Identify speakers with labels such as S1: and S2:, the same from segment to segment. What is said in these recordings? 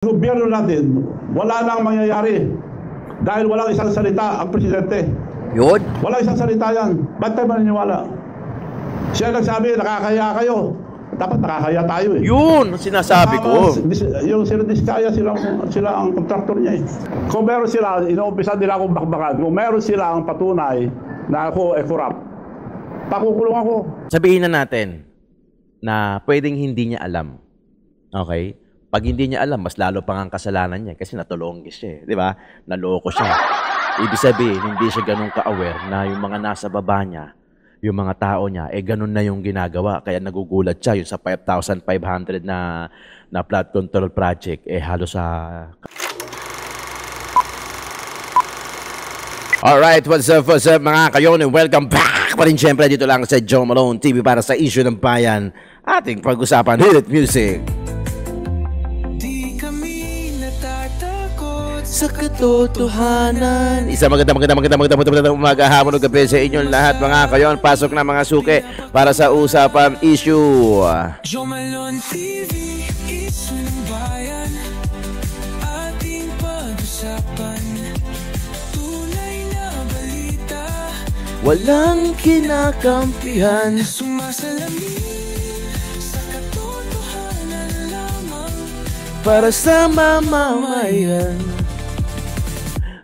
S1: Gobyerno natin, wala nang mangyayari dahil walang isang salita ang presidente.
S2: Yun.
S1: Walang isang salita yan. Ba't tayo maniniwala? Siya nagsabi, nakakaya kayo. Dapat nakakaya tayo eh.
S2: Yun ang sinasabi ko.
S1: Yung sila Diskaya, sila ang kontraktor niya eh. Kung meron sila, inuumpisa nila akong bakbakan. Kung meron sila ang patunay na ako ay corrupt, pakukulong ako.
S2: Sabihin na natin na pwedeng hindi niya alam. Okay? Pag hindi niya alam, mas lalo pang ang kasalanan niya kasi natulonggis siya eh. Di ba? Naloko siya. Ibig sabihin, hindi siya ganun ka-aware na yung mga nasa baba niya, yung mga tao niya, ganun na yung ginagawa. Kaya nagugulat siya yung sa 5,500 na flood control project, halos sa... Alright, what's up mga kayon? Welcome back pa rin siyempre dito lang sa Joe Malone TV para sa issue ng bayan. Ating pag-usapan, Hit It Music. Sa katotohanan. Isa magandang umaga, hapon o gabi sa inyong lahat mga kayon. Pasok na mga suke para sa usapan issue.
S3: Joe Malone TV, issue ng bayan. Ating pag-usapan, tunay na balita.
S2: Walang kinakampihan.
S3: Sumasalamin sa katotohanan lamang.
S2: Para sa mamamayan.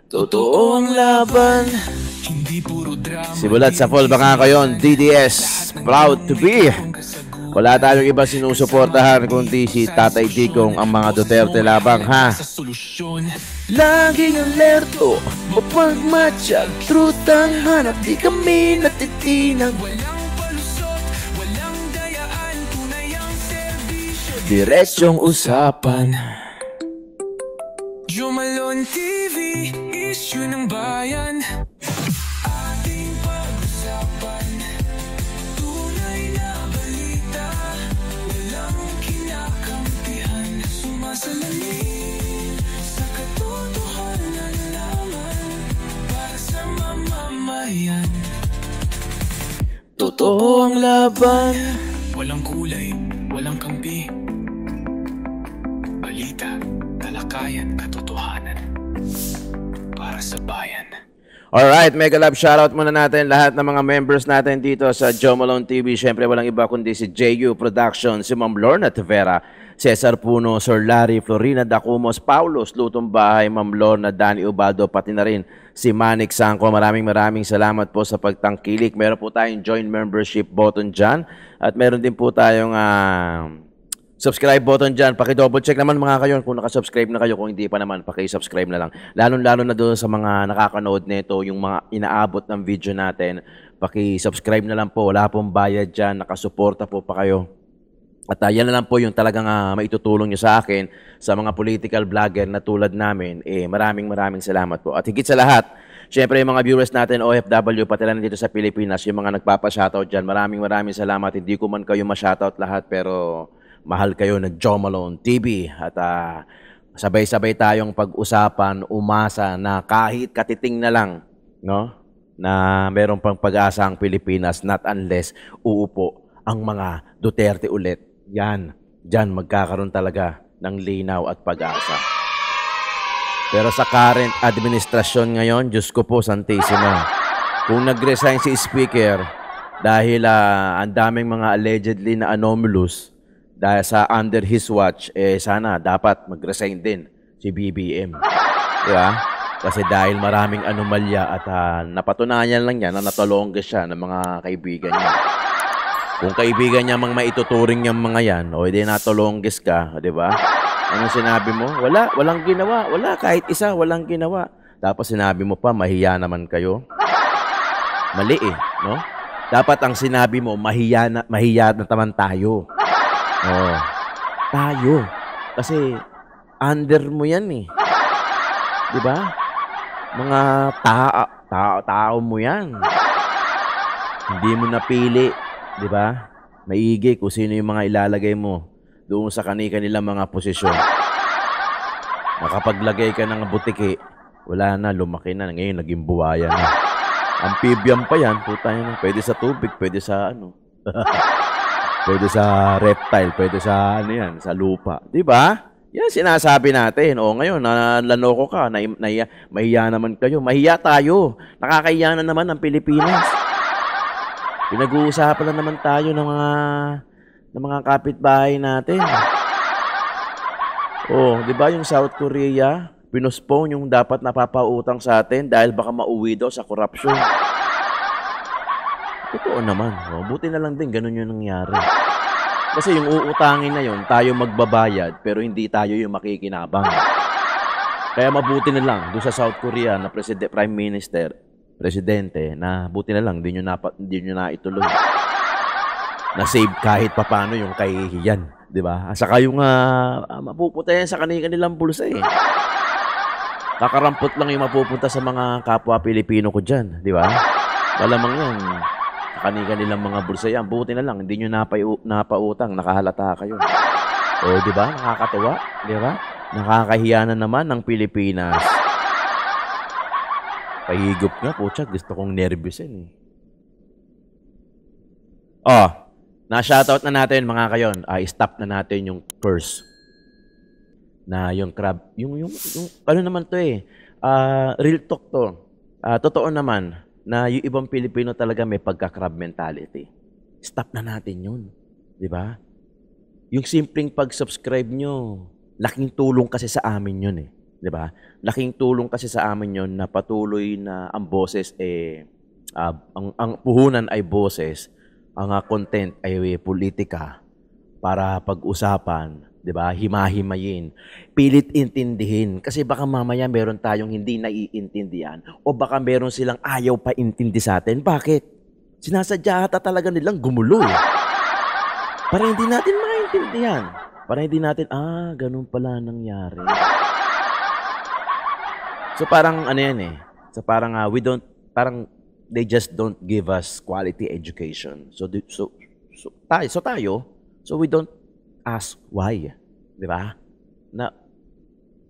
S2: Totoo ang laban.
S3: Hindi puro drama.
S2: Simulat sa fall mga kayon, DDS, proud to be. Wala tayong iba sinusuportahan kundi si Tatay Digong ang mga Duterte labang ha. Laging alerto, mapagmatsyag, truth ang hanap, di kami natitinag.
S3: Walang palusot, walang dayaan, tunay ang serbisyo.
S2: Diretsyong usapan.
S3: Joe Malone TV, issue ng bayan. Ating pag-usapan, tunay na balita. Walang kinakampihan, sumasalamin sa katotohanan lamang. Para sa mamamayan.
S2: Totoo ang laban.
S3: Walang kulay, walang kampi. Balita, talakayan, katotohanan. Para sa bayan.
S2: Alright, mega love shoutout muna natin lahat ng mga members natin dito sa Joe Malone TV. Siyempre walang iba kundi si JU Production, si Ma'am Lorna Tavera, Cesar Puno, Sir Larry, Florina Dacumos, Paulos Lutong Bahay, Ma'am Lorna, Danny Ubaldo, pati na rin si Manik Sangko. Maraming salamat po sa pagtangkilik. Meron po tayong join membership button dyan at meron din po tayong subscribe button dyan. Paki-double check naman mga kayon kung nakasubscribe na kayo. Kung hindi pa naman, paki-subscribe na lang. Lalo na doon sa mga nakakanood nito, yung mga inaabot ng video natin, paki-subscribe na lang po. Wala pong bayad dyan. Nakasuporta po pa kayo. At yan na lang po yung talagang maitutulong nyo sa akin, sa mga political vlogger na tulad namin. Maraming salamat po. At higit sa lahat, syempre yung mga viewers natin, OFW, pati lang dito sa Pilipinas, yung mga nagpapa-shoutout dyan. Maraming salamat. Hindi ko man kayo ma-shoutout lahat, pero mahal kayo ng Joe Malone TV. At sabay-sabay tayong pag-usapan, umasa na kahit katiting na lang, no? Na meron pang pag-asa ang Pilipinas, not unless uupo ang mga Duterte ulit. Yan, dyan magkakaroon talaga ng linaw at pag-asa. Pero sa current administrasyon ngayon, Diyos ko po, Santissima, kung nag-resign si Speaker dahil ang daming mga allegedly na anomalous dahil sa under his watch, sana dapat mag-resign din si BBM. Diba? Kasi dahil maraming anomalya at napatunayan lang niya na natulonggas siya ng mga kaibigan niya. Kung kaibigan niya mang maituturing niyang mga yan, o hindi natulonggas ka, di ba? Anong sinabi mo? Walang ginawa. Wala, kahit isa, walang ginawa. Tapos sinabi mo pa, mahiya naman kayo. Mali no? Dapat ang sinabi mo, mahiya na naman tayo. Oh, tayo. Kasi under mo yan Di ba? Mga tao mo yan. Hindi mo napili. Di ba? Maigi kung sino yung mga ilalagay mo doon sa kanilang mga posisyon. Nakapaglagay ka ng butiki, wala na, lumaki na. Ngayon, naging buwaya na. Amphibian pa yan, puta yan. Pwede sa tubig, pwede sa pwede sa reptile, pwede sa sa lupa. Di ba? Yan sinasabi natin. O ngayon, nanloko ka, mahiya naman kayo. Mahiya tayo. Nakakahiya na naman ang Pilipinas. Pinag-uusapan lang naman tayo ng mga kapitbahay natin. Oh, 'di ba yung South Korea, pinospone yung dapat napapautang sa atin dahil baka mauwi daw sa corruption. Totoo naman. Oh, buti na lang din ganun yung nangyari. Kasi yung uutangin na yun, tayo magbabayad pero hindi tayo yung makikinabang. Kaya mabuti na lang doon sa South Korea na presidente na buti na lang hindi nyo na ituloy. Na-save kahit papano yung kahihiyan, di ba? Saka yung mapuputayan sa kanilang bulsa eh. Kakarampot lang yung mapupunta sa mga kapwa Pilipino ko dyan, di ba? Malamang yan. Sa kanilang mga bulsa yan. Buti na lang, hindi nyo napautang, nakahalata kayo. O, di ba? Nakakatuwa, di ba? Nakakahiya na naman ng Pilipinas. Pahigop nga, putya, gusto kong nervyusin eh. Oh, na-shoutout na natin mga kayon. Stop na natin yung curse. Na yung crab, yung ano naman to eh. Real talk to. Totoo naman na yung ibang Pilipino talaga may pagka-crab mentality. Stop na natin yun. Di ba? Yung simpleng pag-subscribe nyo, laking tulong kasi sa amin yun eh. Di ba? Laking tulong kasi sa amin yun na patuloy na ang boses ang puhunan ay boses, ang content ay politika para pag-usapan, 'di ba? Himahimayin, pilit intindihin kasi baka mamaya meron tayong hindi naiintindihan o baka meron silang ayaw pa intindi sa atin. Bakit? Sinasadya ata talaga nilang gumulo eh. Para hindi natin maintindihan. Para hindi natin, ganun pala nangyari. So parang ano yan eh. So parang they just don't give us quality education. So we don't ask why, 'di ba? Na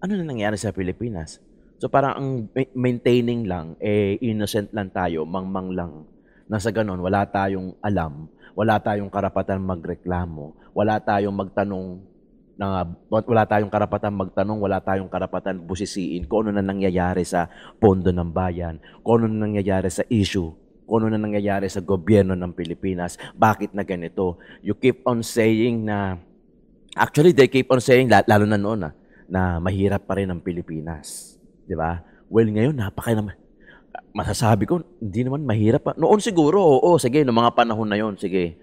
S2: ano na nangyari sa Pilipinas? So parang ang maintaining lang innocent lang tayo, mangmang lang. Nasa ganon, wala tayong alam, wala tayong karapatan magreklamo, wala tayong karapatan busisiin kung ano na nangyayari sa pondo ng bayan, kung ano na nangyayari sa issue, kung ano na nangyayari sa gobyerno ng Pilipinas, bakit na ganito. You keep on saying na, actually they keep on saying, lalo na noon na mahirap pa rin ang Pilipinas. Di ba? Well, ngayon, masasabi ko, hindi naman mahirap pa. Noon siguro, oo, sige, noong mga panahon na yon, sige,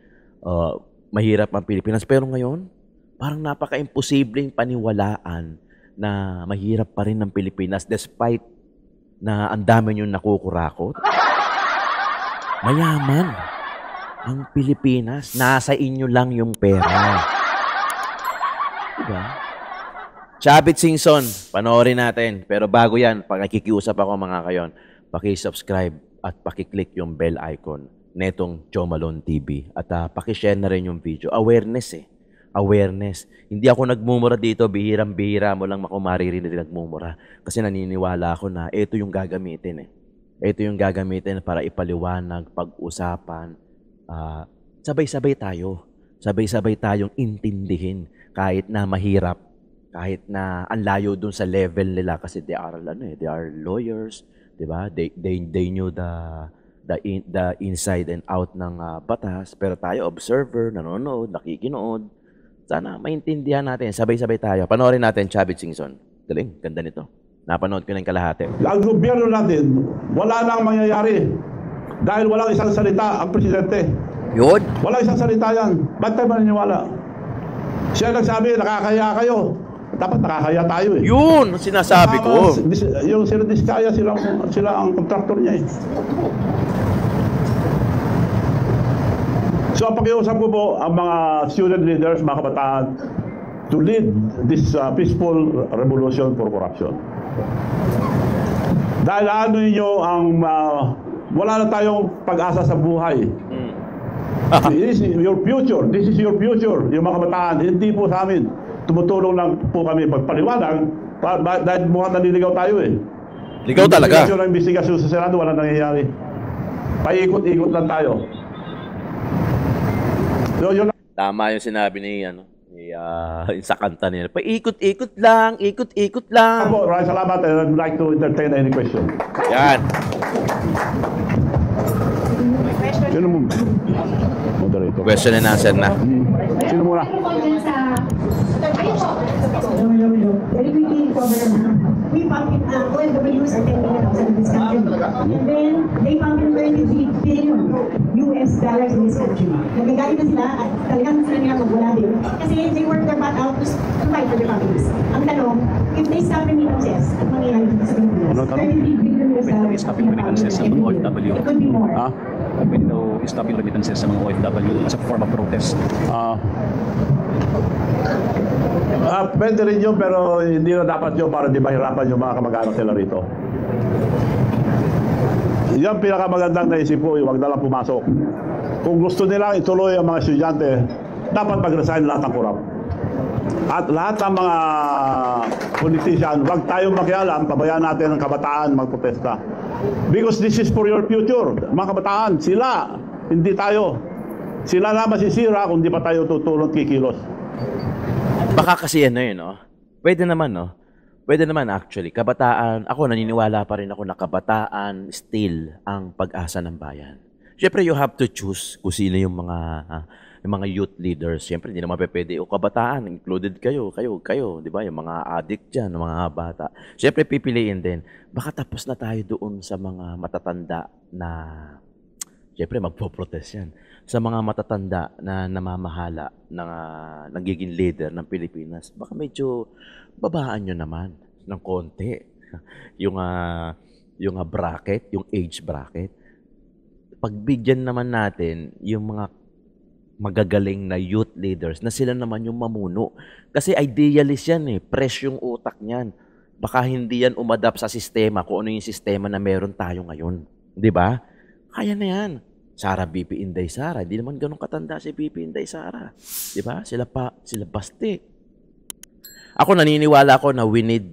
S2: mahirap ang Pilipinas. Pero ngayon, parang napaka-imposibleng paniwalaan na mahirap pa rin ang Pilipinas despite na ang dami nyo nakukurakot. Mayaman ang Pilipinas. Nasa inyo lang yung pera. Diba? Chabit Singson, panoorin natin. Pero bago yan, pag nakikiusap ako mga kayon, paki-subscribe at paki-click yung bell icon netong Joe Malone TV. At paki-share na rin yung video. Awareness eh. Awareness. Hindi ako nagmumura dito, bihirang-bihira mo lang makumaririnig nagmumura. Kasi naniniwala ako na ito yung gagamitin eh. Ito yung gagamitin para ipaliwanag, pag-usapan. Sabay-sabay tayo. Sabay-sabay tayong intindihin kahit na mahirap, kahit na ang layo dun sa level nila kasi they are lawyers, 'di ba? They knew the inside and out ng batas, pero tayo observer, nanonood, nakikinood. Sana maintindihan natin, sabay-sabay tayo. Panoorin natin, Chabit Singson. Galing, ganda nito. Napanood ko na yung kalahati.
S1: Ang gobyerno natin, wala nang mangyayari. Dahil walang isang salita ang presidente.
S2: Yun.
S1: Walang isang salita yan. Ba't tayo maniniwala? Siya nagsabi, nakakaya kayo. Dapat nakakaya tayo eh.
S2: Yun, sinasabi ko.
S1: Yung sila Diskaya, sila ang kontraktor niya eh. So, pakiusap ko po ang mga student leaders, mga kabataan, to lead this peaceful revolution for corruption. Dahil ano ninyo wala na tayong pag-asa sa buhay. This is your future. This is your future. Yung mga kabataan, hindi po sa amin. Tumutulong lang po kami magpaliwanag dahil mukhang naliligaw tayo eh.
S2: Ligaw talaga.
S1: Investigasyon sa Senado, wala nangyayari. Paikot-ikot lang tayo. So, yun.
S2: Tama yung sinabi ni Sa kanta nila. Paikot-ikot lang, ikot-ikot lang.
S1: Ako, maraming salamat. I'd like to entertain any question.
S2: Yan.
S1: Sino mo? Moderator.
S2: Question and answer na.
S1: Sino muna?
S4: Very quickly, Governor, we pump in, OFWs are 10 million outside of this country. And then, they pump in 23 billion US dollars in this country. Nagagalit na sila at talagang sila nila magwala din. Kasi they work their butt out to fight for their families. Ang tanong, if they stop remittances, at mangyayari dito sa Pilipinas, 33 billion US dollars
S5: stopping remittances sa mga OFW.
S4: It could be more.
S5: Pwede daw stopping remittances sa mga OFW as a form of protest.
S1: Pwede rin yun, pero hindi na dapat yun para di mahirapan yung mga kamag-anak nila rito. Yan pinakamagandang naisip ko, huwag na lang pumasok. Kung gusto nilang ituloy ang mga estudyante, dapat mag-resign lahat ng korap. At lahat ng mga politician, huwag tayong makialam, pabayaan natin ang kabataan magprotesta. Because this is for your future. Mga kabataan, sila, hindi tayo. Sila na masisira kung di pa tayo tutulong kikilos.
S2: Baka kasi ano yun, no? Pwede naman, no? Pwede naman actually. Kabataan, ako naniniwala pa rin ako na kabataan still ang pag-asa ng bayan. Siyempre, you have to choose kung sino yung mga youth leaders. Siyempre, hindi naman pwede. O kabataan, included kayo, di ba? Yung mga addict dyan, mga bata. Siyempre, pipiliin din. Baka tapos na tayo doon sa mga matatanda na, siyempre, magpo-protest yan. Sa mga matatanda na namamahala na nagiging leader ng Pilipinas, baka medyo babaan nyo naman ng konti yung bracket, yung age bracket. Pagbigyan naman natin yung mga magagaling na youth leaders na sila naman yung mamuno. Kasi idealist yan eh, fresh yung utak niyan. Baka hindi yan umadapt sa sistema kung ano yung sistema na meron tayo ngayon. Di ba? Kaya na yan. Sara BP Inday Sara, hindi naman ganun katanda si BP Inday Sara. 'Di ba? Sila basti. Ako naniniwala ako na we need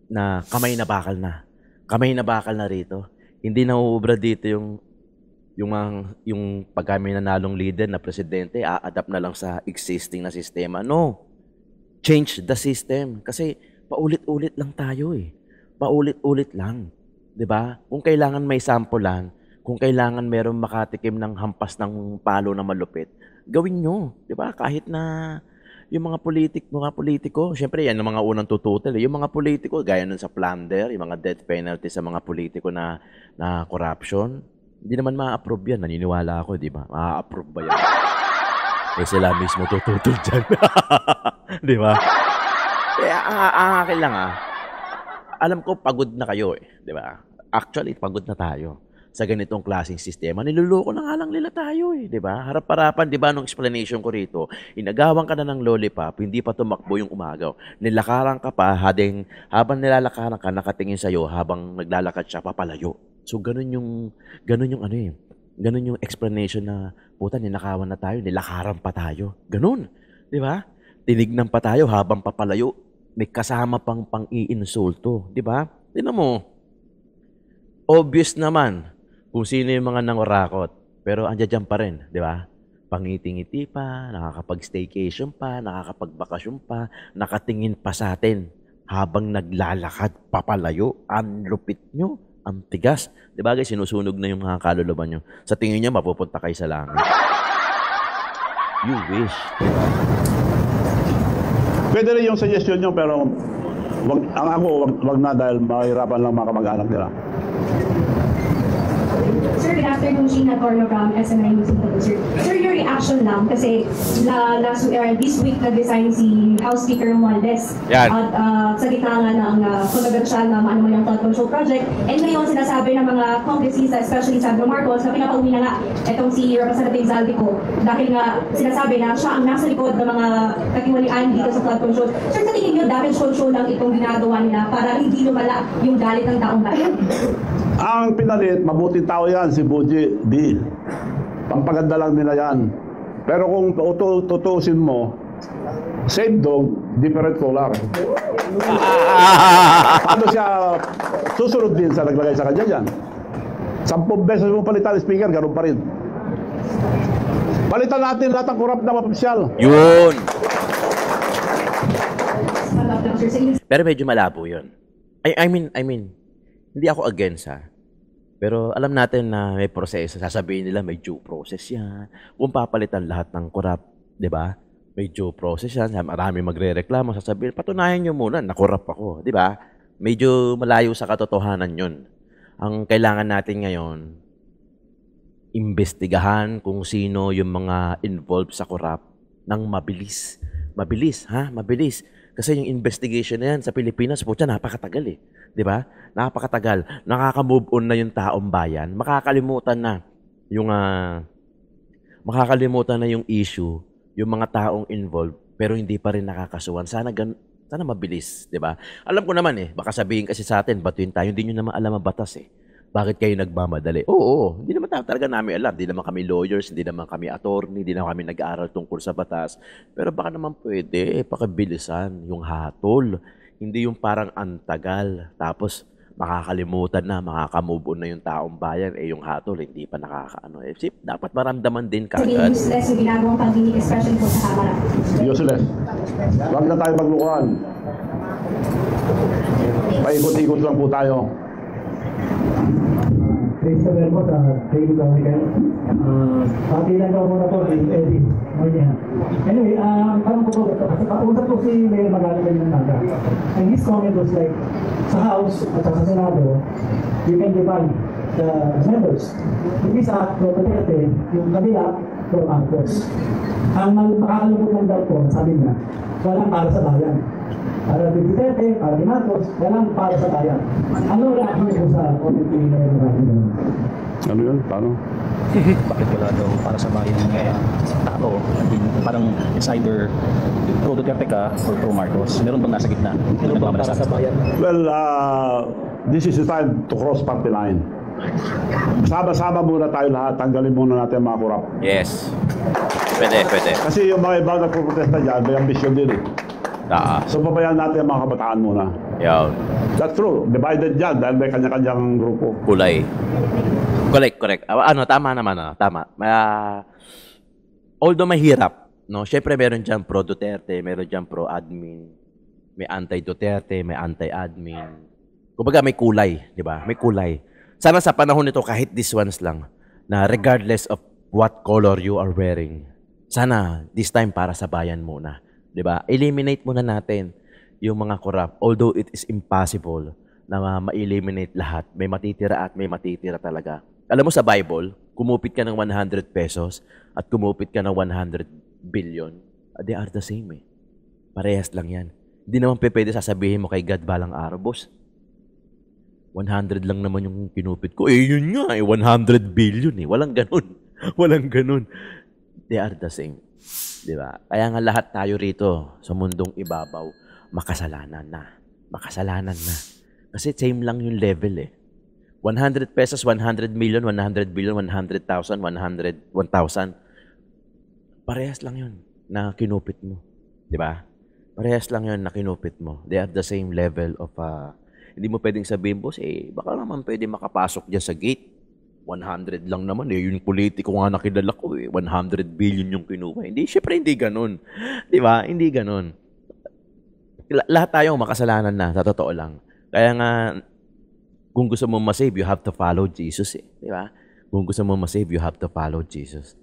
S2: na kamay na bakal na. Kamay na bakal na rito. Hindi na uubra dito yung pag kami nanalong leader na presidente, a-adapt na lang sa existing na sistema. No. Change the system kasi paulit-ulit lang tayo eh. Paulit-ulit lang. 'Di ba? Kung kailangan may sampulan, kung kailangan meron makatikim ng hampas ng palo na malupit, gawin nyo. Di ba? Kahit na yung mga politiko, syempre yan ang mga unang tututal. Yung mga politiko, gaya nun sa plunder, yung mga death penalty sa mga politiko na corruption, hindi naman ma-approve yan. Naniniwala ako, di ba? Ma-approve ba yan? Eh sila mismo tututol dyan. Di ba? Kaya akin lang alam ko pagod na kayo eh. Di ba? Actually, pagod na tayo sa ganitong klaseng sistema. Niluloko na nga lang nila tayo eh, di ba? Harap-harapan, di ba, nung explanation ko rito, inagawan ka na ng lollipop, hindi pa tumakbo yung umagaw. Nilakaran ka pa, habang nilalakaran ka, nakatingin sa'yo, habang naglalakad siya, papalayo. So, ganun yung explanation na, puta, ninakawan na tayo, nilakaran pa tayo. Ganun, di ba? Tinignan pa tayo habang papalayo, may kasama pang pang-iinsulto, di ba? Tingnan mo, obvious naman, kung sino yung mga nangurakot. Pero andyan pa rin, di ba? Pangiti-ngiti pa, nakakapag-staycation pa, nakakapagbakasyon pa, nakatingin pa sa atin habang naglalakad papalayo. Ang lupit nyo, ang tigas. Di ba guys, sinusunog na yung mga kaluluban nyo. Sa tingin nyo, mapupunta kayo sa langit. You wish.
S1: Pwede rin yung suggestion nyo, pero wag na dahil mahirapan lang mga kamag-anak nila.
S4: Sir, good afternoon, Sheena Corno from SMI News Sir. Sir, your reaction lang kasi this week nag-resign si House Speaker Romualdez.
S2: Yan.
S4: At sa gitna nga ng controversial na maano mo yung flood control project. And ngayon sinasabi ng mga congressista, especially Sandro Marcos, na pinapauwi na nga itong si Representative Zaldico dahil nga sinasabi na siya ang nasa likod ng mga katiwalian dito sa flood control. Sir, sa tingin nyo, damage control lang itong ginagawa nila para hindi lumala yung galit ng taong bayan?
S1: Ang pinalit, mabuting tao yan, si Buji D. Pampaganda lang nila yan. Pero kung tutuusin mo, same dog, different color. Ano siya, susunod din sa naglagay sa kanya dyan. 10 beses mo palitan, speaker, ganun pa rin. Palitan natin lahat ng korap na mapapisyal.
S2: Yun.
S4: sponsor sa
S2: Pero medyo malabo yun. I mean, hindi ako against ha. Pero alam natin na may proseso. Sasabihin nila may due process yan. Kung papalitan lahat ng corrupt, di ba? May due process yan. Marami magre-reklamo. Sasabihin, patunayan nyo muna na corrupt ako. Di ba? Medyo malayo sa katotohanan yun. Ang kailangan natin ngayon, imbestigahan kung sino yung mga involved sa corrupt ng mabilis. Mabilis, ha? Mabilis. Kasi yung investigation na yan sa Pilipinas, putya, napakatagal eh. Di ba? Napakatagal. Nakaka-move on na yung taong bayan. Makakalimutan na yung issue, yung mga taong involved, pero hindi pa rin nakakasuhan. Sana mabilis, di ba? Alam ko naman eh, baka sabihin kasi sa atin, batuin tayo, hindi nyo naman alam ang batas eh. Bakit kayo nagmamadali? Oo, hindi naman talaga namin alam. Hindi naman kami lawyers, hindi naman kami attorney, hindi naman kami nag-aaral tungkol sa batas. Pero baka naman pwede, pakibilisan yung hatol. Hindi yung parang antagal. Tapos makakalimutan na, makaka-move on na yung taong bayan. Yung hatol, hindi pa nakakaano. Dapat maramdaman din kagad.
S4: useless yung ginagawang pagdinig, especially po sa Kamara.
S1: Useless. Huwag na tayo maglukuhan. Paikot-ikot lang po tayo.
S6: Thanks so very much. Thank you, Dominican. Pati lang daw muna po, Eddie. Anyway, parang po po, kausap po si Mayor Magalit ng Naga. And his comment was like, sa House at sa Senado, you can divide the members. Yung isa, Duterte, yung kabila, for Marcos. Ang makakalungkot lang daw po, sabi niya, walang para sa bayan. Para di Duterte, para di Marcos, walang para sa bayan. Ano reaction niyo sa comment ni Mayor Magalit?
S1: Ano yun? Paano?
S5: Bakit wala daw para sa bayan ng tao? Parang it's either pro Duterte ka or pro Marcos. Meron bang nasa gitna? Meron bang para sa bayan?
S1: Well, this is the time to cross party line. Sama-sama muna tayo lahat. Tanggalin muna natin mga kurap.
S2: Yes. Pwede.
S1: Kasi yung mga ibang nagpuprotesta dyan, may ambisyon din eh. So pabayaan natin ang mga kabataan muna.
S2: Yan.
S1: That's true. Divided dyan dahil may kanya-kanyang grupo.
S2: Kulay. Correct. Tama naman. Tama. Although mahirap, no? Syempre meron dyan pro Duterte, meron dyan pro admin, may anti-Duterte, may anti-admin. Kumbaga may kulay, di ba? May kulay. Sana sa panahon nito, kahit this ones lang, na regardless of what color you are wearing, sana this time para sa bayan muna. Di ba? Eliminate muna natin yung mga corrupt. Although it is impossible na ma-eliminate lahat. May matitira at may matitira talaga. Alam mo sa Bible, kumupit ka ng 100 pesos at kumupit ka ng 100 billion. They are the same eh. Parehas lang yan. Hindi naman pwede sasabihin mo kay God balang araw, boss. 100 lang naman yung kinupit ko. Yun nga 100 billion eh. Walang ganun. They are the same. Diba? Kaya nga lahat tayo rito sa mundong ibabaw, makasalanan na. Kasi same lang yung level eh. 100 pesos, 100 million, 100 billion, 100,000, 100, 1,000. Parehas lang yun na kinupit mo. Diba? Parehas lang yun na kinupit mo. They are the same level of, hindi mo pwedeng sabihin, boss, baka naman pwede makapasok dyan sa gate. 100 lang naman eh. Yung politiko nga nakilala ko eh. 100 billion yung kinuha. Syempre hindi ganun. Di ba? Hindi ganun. Lahat tayo makasalanan na, sa totoo lang. Kaya nga, kung gusto mo ma-save, you have to follow Jesus eh. Di ba? Kung gusto mo ma-save, you have to follow Jesus.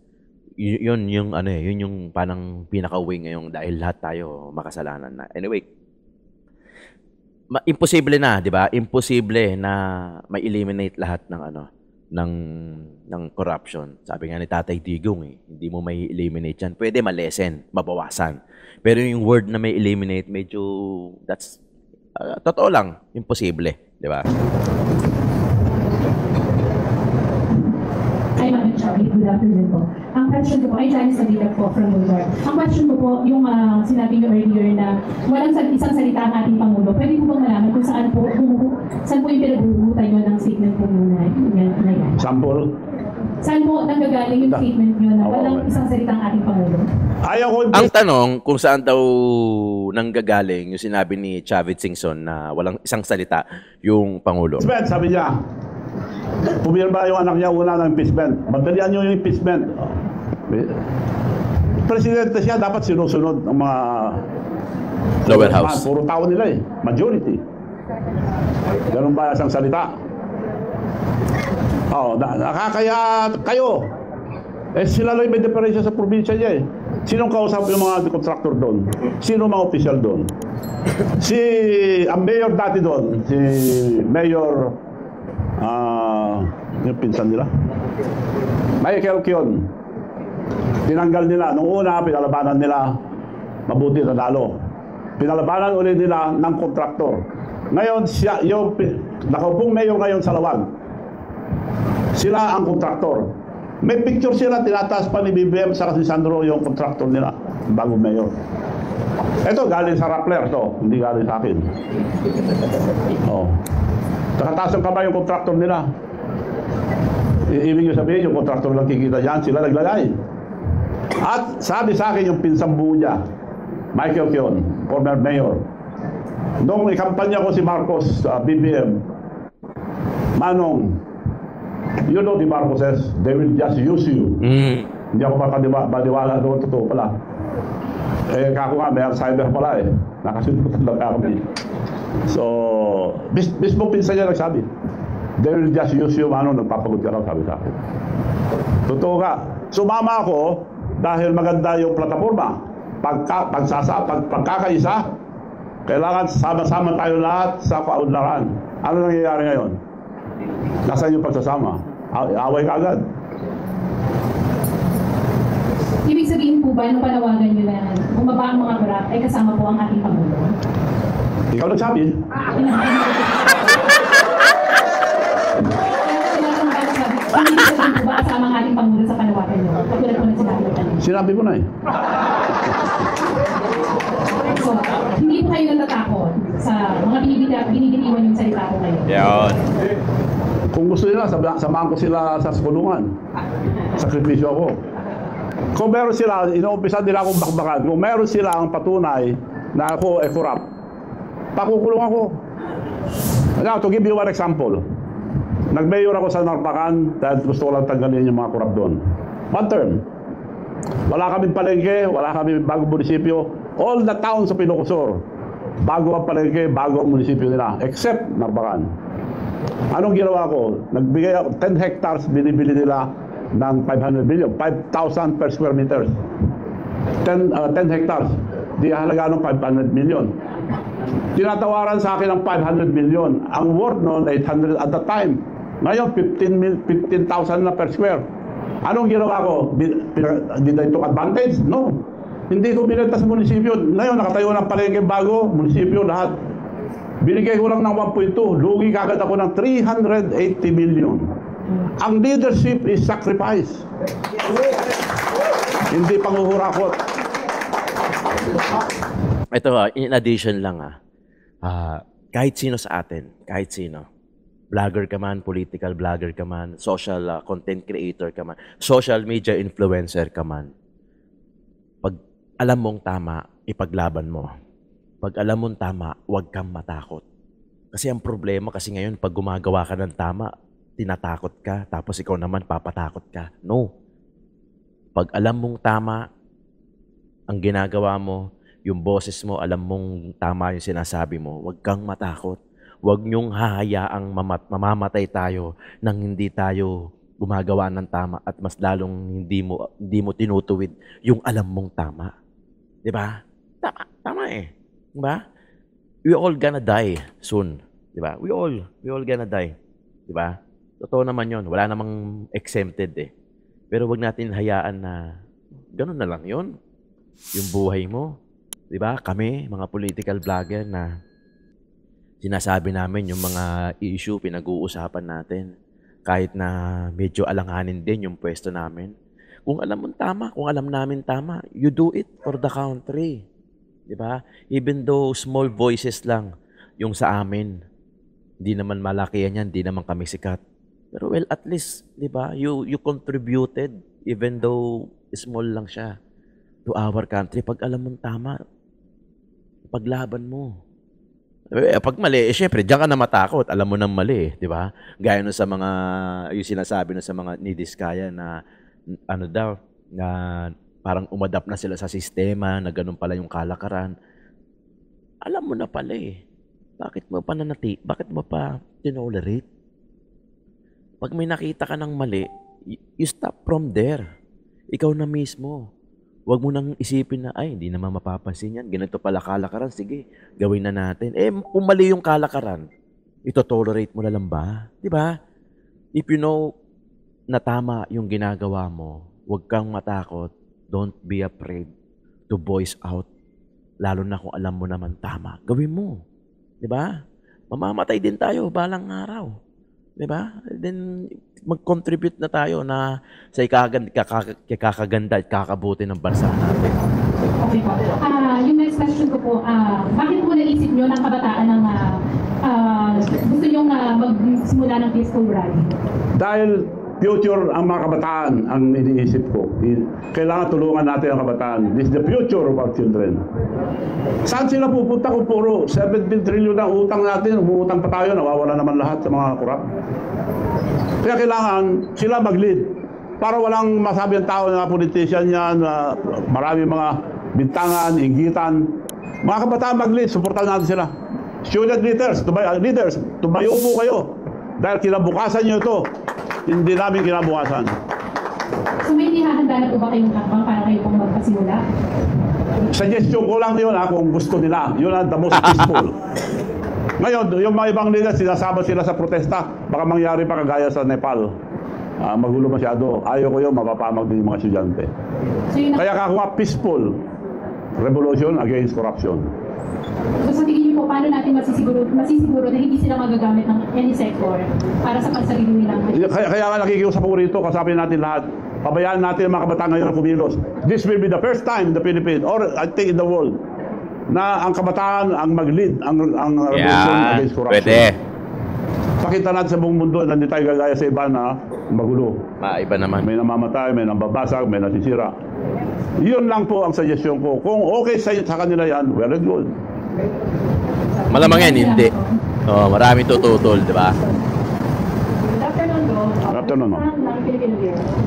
S2: Yun yung parang pinaka-way ngayong dahil lahat tayo makasalanan na. Anyway, imposible na, di ba? Imposible na ma-eliminate lahat ng corruption. Sabi nga ni Tatay Digong hindi mo may eliminate yan. Pwede malesen, mabawasan. Pero yung word na may eliminate, medyo, that's, totoo lang, imposible. Di ba?
S4: Hi, Madam Chavi. Good afternoon po. Ang question ko po, ay Janice Nabila po from Bulgar. Ang question ko po, yung sinabi niyo earlier na walang isang salita ang ating Pangulo. Pwede po bang malaman kung saan po yung pinaghuhutan niyo ng statement po muna yan?
S1: Sample?
S4: Saan po nanggagaling yung statement niyo na walang isang salita ang ating Pangulo?
S2: Ang tanong kung saan daw nanggagaling yung sinabi ni Chavit Singson na walang isang salita yung Pangulo.
S1: Impeachment, sabi niya. Pumirma yung anak niya una ng impeachment. Madalian niyo yung impeachment. Presidente siya, dapat sinusunod ang mga
S2: Lower house.
S1: Puro tao nila eh. Majority. Ganun ba isang salita? Nakakaya kayo. Sila lang may diferensya sa probinsya niya eh. Sinong kausap yung mga contractor doon? Sino mga official doon? Ang mayor dati doon, si Mayor, yung pinsan nila, Michael Kion. Tinanggal nila. Nung una, pinalabanan nila, mabuti nanalo. Pinalabanan ulit nila ng kontraktor. Ngayon, yung nakaupong mayor ngayon sa Lawag, sila ang kontraktor. May picture sila, tinataas pa ni BBM sa si Sandro yung kontraktor nila, bagong mayor. Ito, galing sa Rappler to, hindi galing sa akin. Nakataas ang kamay yung kontraktor nila. Ibig nyo sabihin, yung kontraktor lang kikita dyan, sila naglagay. At sabi sa akin yung pinsambu niya, Michael Kion, former mayor. Noong ikampanya ko si Marcos sa BBM, Manong, you know the Marcoses, they will just use you. Hindi ako makadiwala doon, totoo pala. Kako nga, may Alzheimer pala eh. Nakasimutan lang kami. So, mismo pinsan niya nagsabi, they will just use you, nagpapagod ka raw, sabi sa akin. Totoo ka. Sumama ako dahil maganda yung plataforma. Pagkakaisa, kailangan sama-sama tayo lahat sa kaunlaran. Ano nangyayari ngayon? Nasaan yung pagsasama? Away ka agad.
S7: Ibig sabihin po ba, nung panawagan nyo na bumaba ang mga grab, ay kasama po ang ating Pangulo?
S1: Ikaw nagsabi.
S7: Ibig sabihin po ba kasama ang ating Pangulo sa panawagan nyo? Pagkulat po na sinabi ko kanina.
S1: Sinabi ko na eh.
S7: So, hindi po kayo natatakot sa mga binibitiwan yung salita ko ngayon?
S2: Yan.
S1: Kung gusto nila, samahan ko sila sa kulungan. Sakripisyo ako. Kung meron sila, inuumpisa nila akong bakbakan. Kung meron sila ang patunay na ako ay corrupt, pakukulong ako. Now, to give you one example. Nag-mayor ako sa Narpacan dahil gusto ko lang tanggalin yung mga corrupt doon. One term. Wala kaming palengke, wala kaming bagong munisipyo. All the towns sa Pinocosor, bago ang palengke, bago ang munisipyo nila, except Narpacan. Anong ginawa ko? Nagbigay ako 10 hectares, binibili nila ng 500 million, 5,000 per square meters. 10 hectares, di halaga ng 500 million. Tinatawaran sa akin ng 500 million. Ang worth noon, 800 at the time. Ngayon, 15,000 na per square. Anong ginawa ko? Did I took advantage? No. Hindi ko binenta sa munisipyo. Ngayon, nakatayo ng palengke bago, munisipyo, lahat. Binigay ko lang ng 1.2. Lugi kagad ako ng 380 million. Ang leadership is sacrifice. Hindi panghuhurakot.
S2: Ito in addition lang kahit sino sa atin, kahit sino, vlogger ka man, political vlogger ka man, social content creator ka man, social media influencer ka man, pag alam mong tama, ipaglaban mo. Pag alam mong tama, huwag kang matakot. Kasi ang problema kasi ngayon, pag gumagawa ka ng tama, tinatakot ka, tapos ikaw naman papatakot ka. No. Pag alam mong tama, ang ginagawa mo, yung boses mo, alam mong tama yung sinasabi mo, huwag kang matakot. Huwag niyong hahayaang mamamatay tayo nang hindi tayo gumagawa ng tama at mas lalong hindi mo tinutuwid yung alam mong tama. 'Di ba? Tama eh. 'Di ba? We all gonna die soon. 'Di ba? We all gonna die. 'Di ba? Totoo naman 'yon. Wala namang exempted eh. Pero wag natin hayaan na gano'n na lang 'yon. Yung buhay mo. 'Di ba? Kami, mga political vlogger na sinasabi namin yung mga issue, pinag-uusapan natin. Kahit na medyo alanganin din yung pwesto namin. Kung alam mo tama, kung alam namin tama, you do it for the country. Diba? Even though small voices lang yung sa amin. Hindi naman malaki yan, hindi naman kami sikat. Pero well, at least, diba, you contributed, even though small lang siya, to our country. Pag alam mo tama, paglaban mo. Pag mali, syempre, diyan ka na matakot. Alam mo nang mali, di ba? Gaya nun sa mga, yung sinasabi nun sa mga ni Diskaya na, ano daw, na parang umadap na sila sa sistema, na ganun pala yung kalakaran. alam mo na pala eh. Bakit mo pa tinolerate? Pag may nakita ka ng mali, you stop from there. Ikaw na mismo. Huwag mo nang isipin na, ay, hindi naman mapapansin yan. Ganito pala kalakaran. Sige, gawin na natin. Kung mali yung kalakaran, ito-tolerate mo na lang ba? Di ba? If you know na tama yung ginagawa mo, huwag kang matakot. Don't be afraid to voice out. Lalo na kung alam mo naman tama. Gawin mo. Di ba? Mamamatay din tayo balang araw. Di ba? Then, mag-contribute na tayo na sa ikakaganda at kakabuti ng bansa natin.
S7: Okay po. Yung next question ko po, bakit po naisip nyo ng kabataan ng gusto nyo magsimula ng peaceful rally?
S1: Dahil future ang mga kabataan ang iniisip ko. Kailangan tulungan natin ang kabataan. This is the future of our children. Saan sila pupunta kung puro 17 trillion na utang natin? Umuutang pa tayo, nawawala naman lahat sa mga kurap. Kaya kailangan sila mag-lead. Para walang masabi ang tao na politician yan, marami mga bintangan, inggitan. Mga kabataan mag-lead, supportan natin sila. Student leaders, tumayo po kayo. Dahil kinabukasan nyo ito, hindi namin kinabukasan.
S7: So may hahanda na po ba kayong hakbang para kayo pong magpasimula?
S1: Suggestion ko lang yun kung gusto nila. Yun ang the most peaceful. Ngayon, yung mga ibang leaders, sinasama sila sa protesta. Baka mangyari pa kagaya sa Nepal. Magulo masyado. Ayaw ko yun, mapapamak din yung mga estudyante.
S7: So,
S1: kaya kakuha peaceful revolution against corruption.
S7: So sa tingin niyo po, paano natin masisiguro na hindi sila magagamit ng any sector para sa pansarili nilang?
S1: Kaya nga nakikiusap ko rito, kasabi natin lahat. Pabayaan natin ang mga kabataan ngayon na kumilos. This will be the first time in the Philippines, or I think in the world, na ang kabataan ang mag-lead ang revolution against corruption.
S2: Pwede.
S1: Pakita natin sa buong mundo na hindi tayo gagaya sa iba na magulo.
S2: Iba naman.
S1: May namamatay, may nambabasag, may nasisira. Yun lang po ang suggestion ko. Kung okay sa kanila yan, very good.
S2: Malamang yan, hindi. Marami tututol, di ba?
S1: Afternoon, no?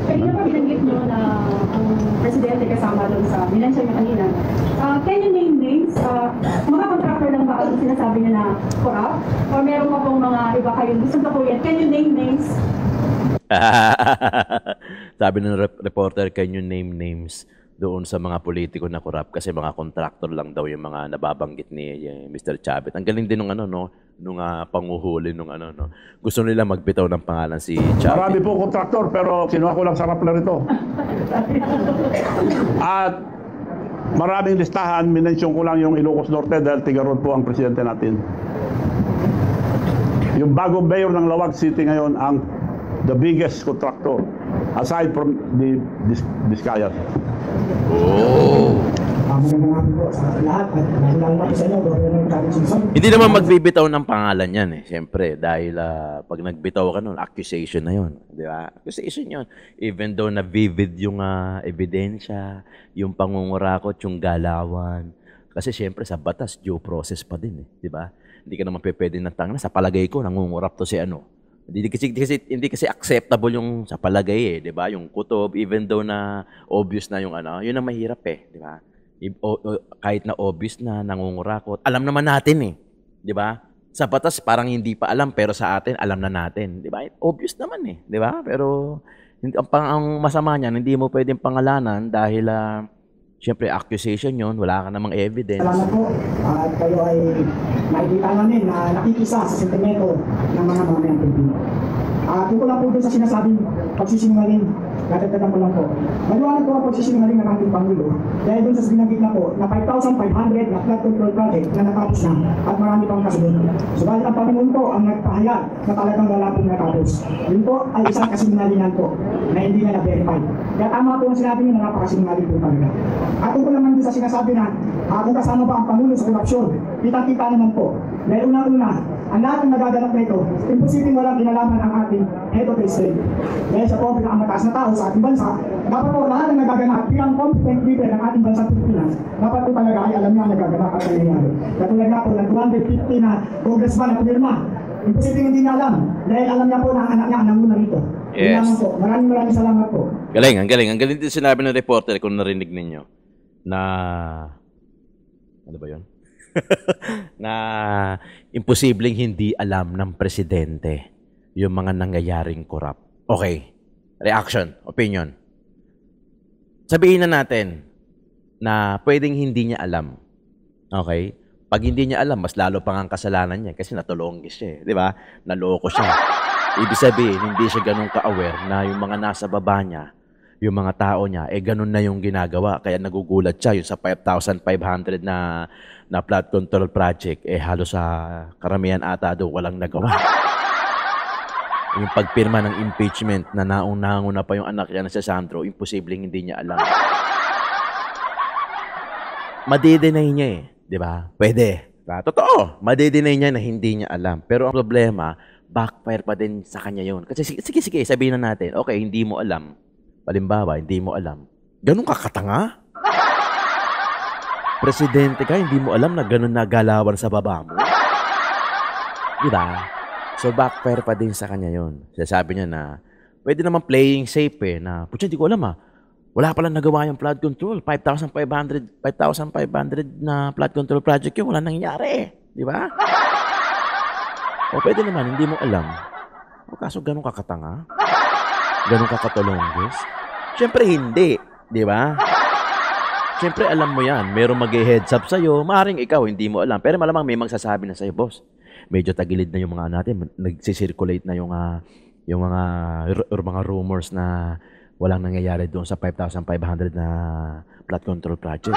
S8: Kanina pa binanggit nyo na ang presidente kasama doon sa minensyon niya kanina. Can you name names? Mga contractor lang ba ang sinasabi niya na corrupt? Or meron pa pong mga iba kayong gusto na po yan? Can you name names?
S2: Sabi ng reporter, can you name names doon sa mga politiko na corrupt? Kasi mga contractor lang daw yung mga nababanggit ni Mr. Chavit. Ang galing din nung panguhuli nung Gusto nila magbitaw ng pangalan si Chavit.
S1: Marami po contractor pero kinuha ko lang sa Rappler ito. At maraming listahan, minensyon ko lang yung Ilocos Norte dahil tiga-roon po ang presidente natin. Yung bagong mayor ng Lawag City ngayon ang the biggest contractor aside from the Discayas.
S6: Magandang hapon po sa lahat at lalo na po sa inyo, Governor David Singson.
S2: Hindi naman magbibitaw ng pangalan yan Siyempre, dahil pag nagbitaw ka nun, accusation na yun. Di ba? Accusation yun. Even though na vivid yung ebidensya, yung pangungurakot, yung galawan. Kasi siyempre sa batas, due process pa din. Di ba? Hindi ka naman pwede ng tangna. Sa palagay ko, nangungurap to si Hindi kasi acceptable yung sa palagay di ba? Yung kutob, even though na obvious na yung yun ang mahirap di ba? Kahit na obvious na nangungurakot, alam naman natin di ba? Sa batas parang hindi pa alam pero sa atin alam na natin, di ba? Obvious naman di ba? Pero ang masama niyan, hindi mo pwedeng pangalanan dahil siyempre accusation yun, wala ka namang evidence.
S6: Salamat po at kayo ay nakikita namin na nakikisa sa sentimento ng mga mamayang Pilipino. Tungkol lang po doon sa sinasabing pagsisinungaling, dadagdagan ko lang po. Maliwanag po ang pagsisinungaling ng ating Pangulo dahil doon sa binanggit na po na 5,500 na flood control project na natapos na at marami pang kasunod. Subalit ang Panginoon po ang nagpahayag na talagang wala pong natapos. Yun po ay isang kasinungalingan po na hindi na na-verify. Kaya tama po ang sinabi niyo na napakasinungaling po talaga. At tungkol naman din sa sinasabi na kung kasama ba ang Pangulo sa korupsyon, kitang-kita naman po. Dahil unang-una, ang lahat ng nagaganap na ito, imposibleng walang kinalaman ang ating head of the state. Dahil siya po ang pinakamataas na tao sa ating bansa, dapat po lahat ng nagaganap bilang competent leader ng ating bansa Pilipinas, dapat po talaga ay alam niya ang nagaganap at nangyayari. Katulad nga po ng 250 na congressman na pumirma, imposibleng hindi niya alam dahil alam niya po na ang anak niya ang namuna rito.
S2: Yes.
S6: Po. Maraming salamat po.
S2: Galing, ang galing. Ang galing din sinabi ng reporter kung narinig ninyo na ano ba yun? na imposibleng hindi alam ng presidente yung mga nangyayaring corrupt. Okay. Reaction, opinion. Sabihin na natin na pwedeng hindi niya alam. Okay? Pag hindi niya alam, mas lalo pang ang kasalanan niya kasi natulonggis siya. Di ba? Naloko siya. Ibig sabihin, hindi siya ganun ka-aware na yung mga nasa baba niya, yung mga tao niya, ganun na yung ginagawa. Kaya nagugulat siya yung sa 5,500 na flood control project, halos sa karamihan ata doon walang nagawa. Yung pagpirma ng impeachment na nauna pa yung anak niya na si Sandro, imposibleng hindi niya alam. Madidenay niya di ba? Pwede. Totoo, madidenay niya na hindi niya alam. Pero ang problema, backfire pa din sa kanya yun. Kasi sige, sabihin na natin, okay, hindi mo alam. Palimbawa, hindi mo alam. Ganun ka katanga? Presidente ka, hindi mo alam na ganun na galawan sa baba mo? Di ba? So, backfire pa din sa kanya yun. Sabi niya na, pwede naman playing safe na, putya, di ko alam wala palang nagawa yung flood control. 5,500 na flood control project yun, wala nangyayari. Di ba? O pwede naman, hindi mo alam. O kaso ganun ka katanga? Ganun ka katulonggis? Siyempre hindi. Di ba? Siyempre alam mo yan. Merong mag-heads up sa'yo. Maaaring ikaw, hindi mo alam. Pero malamang may magsasabi na sa'yo, boss. Medyo tagilid na yung mga natin. Nagsisirculate na yung mga rumors na walang nangyayari doon sa 5,500 na flood control project.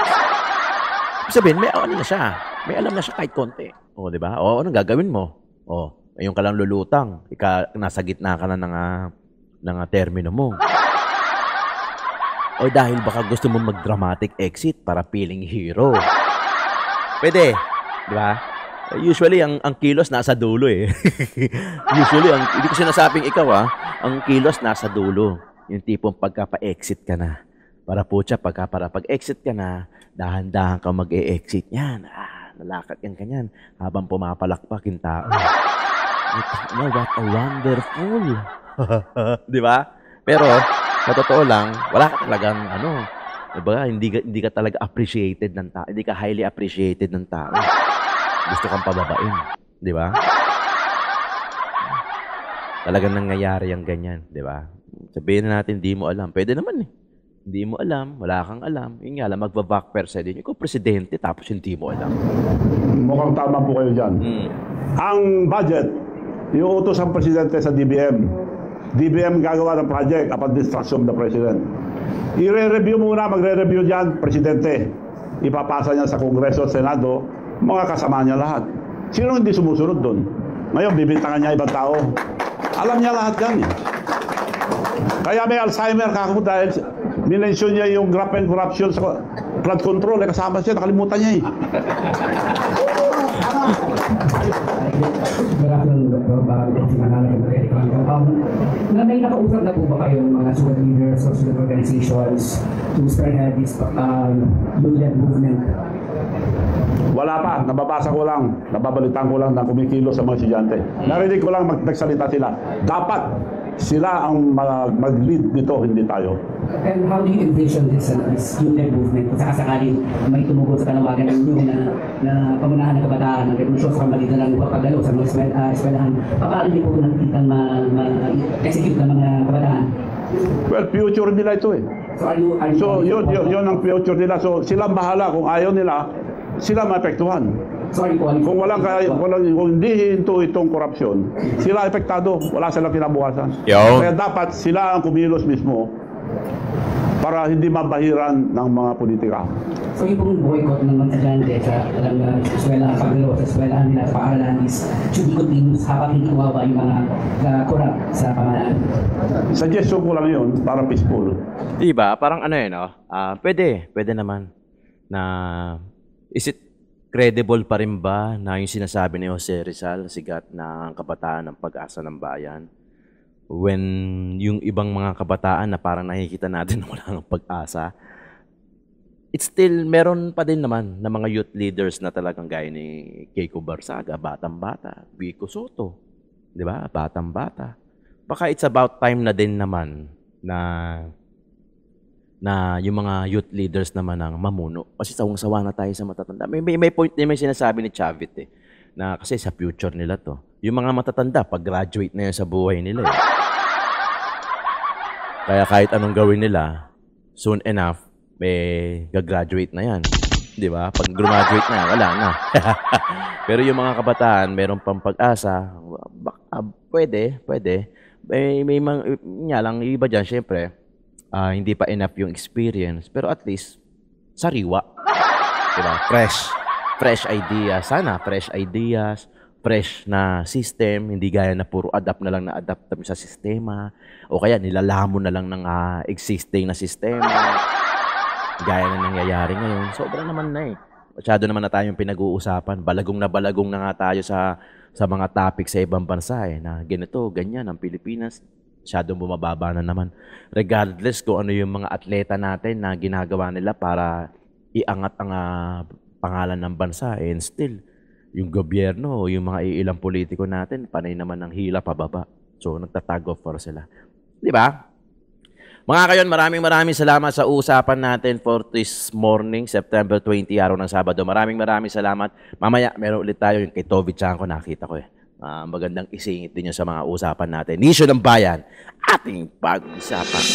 S2: Sabihin, may alam na siya. May alam na siya kahit konti. O, di ba? O, anong gagawin mo? O, ayun ka lang lulutang. Nasa gitna ka na ng termino mo. O dahil baka gusto mo mag-dramatic exit para feeling hero. Pwede. Di ba? Usually, ang kilos nasa dulo Usually, hindi ko sinasabing ikaw ang kilos nasa dulo. Yung tipong pagkapa-exit ka na. Para pag-exit ka na, dahan-dahan ka mag-e-exit. Yan. Nalakad yan kanyan. Habang pumapalakpak yung tao. What a wonderful. Di ba? Pero, sa totoo lang, wala ka talagang, diba? Hindi ka talaga appreciated ng tao. Hindi ka highly appreciated ng tao. Gusto kang pababain. Di ba? Talagang nangyayari yung ganyan. Di ba? Sabihin na natin, hindi mo alam. Pwede naman Hindi mo alam, wala kang alam. Yun nga lang, magbabackfire sa din. Ikaw presidente, tapos hindi mo alam.
S1: Mukhang tama po kayo dyan. Ang budget, iuutos ang presidente sa DBM. DBM gagawa ng project upon instruction of the president. I-re-review muna, magre-review dyan, presidente. Ipapasa niya sa Kongreso at Senado, mga kasama niya lahat. Sino hindi sumusunod doon? Ngayon, bibintangan niya ibang tao. Alam niya lahat yan Kaya may Alzheimer kako dahil minensyon niya yung graft and corruption sa flood control. Kasama siya, nakalimutan niya
S6: May nakausap na po ba kayong mga student leaders or student organizations to spearhead this youth-led movement?
S1: Wala pa, nababasa ko lang, nababalitan ko lang na kumikilos sa mga estudyante. Narinig ko lang nagsalita sila. Dapat sila ang mag-lead nito, hindi tayo.
S6: And how do you envision this youth-led movement? Kung sakasakaling may tumugon sa tanawagan ng inyo na pamunahan ng kabataan, ng revolusyon sa pamalitan ng pagpagalaw sa mga eskwelahan, paano niyo po nakikitang ma-execute ng mga kabataan?
S1: Well, future nila ito So, yun ang future nila. So, sila bahala. Kung ayaw nila, sila maapektuhan. Kung kung hindi hinto itong korupsyon, sila apektado. Wala silang kinabukasan. Kaya dapat sila ang kumilos mismo para hindi mabahiran ng mga politika.
S6: So yung pong boycott ng mga estudyante sa eskwela, paglaro sa eskwelahan nila, sa paaralan should be continuous habang hindi kawawa yung mga corrupt sa pamahalaan.
S1: Suggestion ko lang yun para peaceful.
S2: Diba? Parang pwede naman na is it credible pa rin ba na yung sinasabi ni Jose Rizal, sigat na ang kabataan ng pag-asa ng bayan? When yung ibang mga kabataan na parang nakikita natin na wala ng pag-asa, it's still, meron pa din naman na mga youth leaders na talagang gaya ni Keiko Barsaga, batang-bata, Vico Soto, di ba? Batang-bata. Baka it's about time na din naman na na yung mga youth leaders naman ang mamuno. Kasi sawang-sawa na tayo sa matatanda. May point din may sinasabi ni Chavit eh, na kasi sa future nila to. Yung mga matatanda, pag-graduate na yan sa buhay nila eh. Kaya kahit anong gawin nila, soon enough, may gagraduate na yan. Di ba? Pag graduate na, wala na. Pero yung mga kabataan, meron pang pag-asa, pwede. May mga lang, iba dyan, syempre, hindi pa enough yung experience. Pero at least, sariwa. Diba? Fresh ideas. Sana, fresh ideas, fresh na system, hindi gaya na puro adapt na lang na adapt sa sistema. O kaya nilalamon na lang ng existing na sistema. Gaya na nangyayari ngayon. Sobra naman na eh. Masyado naman na tayong pinag-uusapan. Balagong na nga tayo sa mga topic sa ibang bansa eh, na ganito, ganyan, ang Pilipinas. Masyadong bumababa na naman. Regardless kung ano yung mga atleta natin na ginagawa nila para iangat ang pangalan ng bansa. And still, yung gobyerno o yung mga ilang politiko natin, panay naman ng hila pababa. So, nagtatag of war sila. Di ba? Mga kayon, maraming salamat sa usapan natin for this morning, September 20, araw ng Sabado. Maraming salamat. Mamaya, meron ulit tayo yung kay Toby Chanko, nakita ko eh. Magandang isingit din yun sa mga usapan natin. Isyu ng bayan, ating pag-usapan.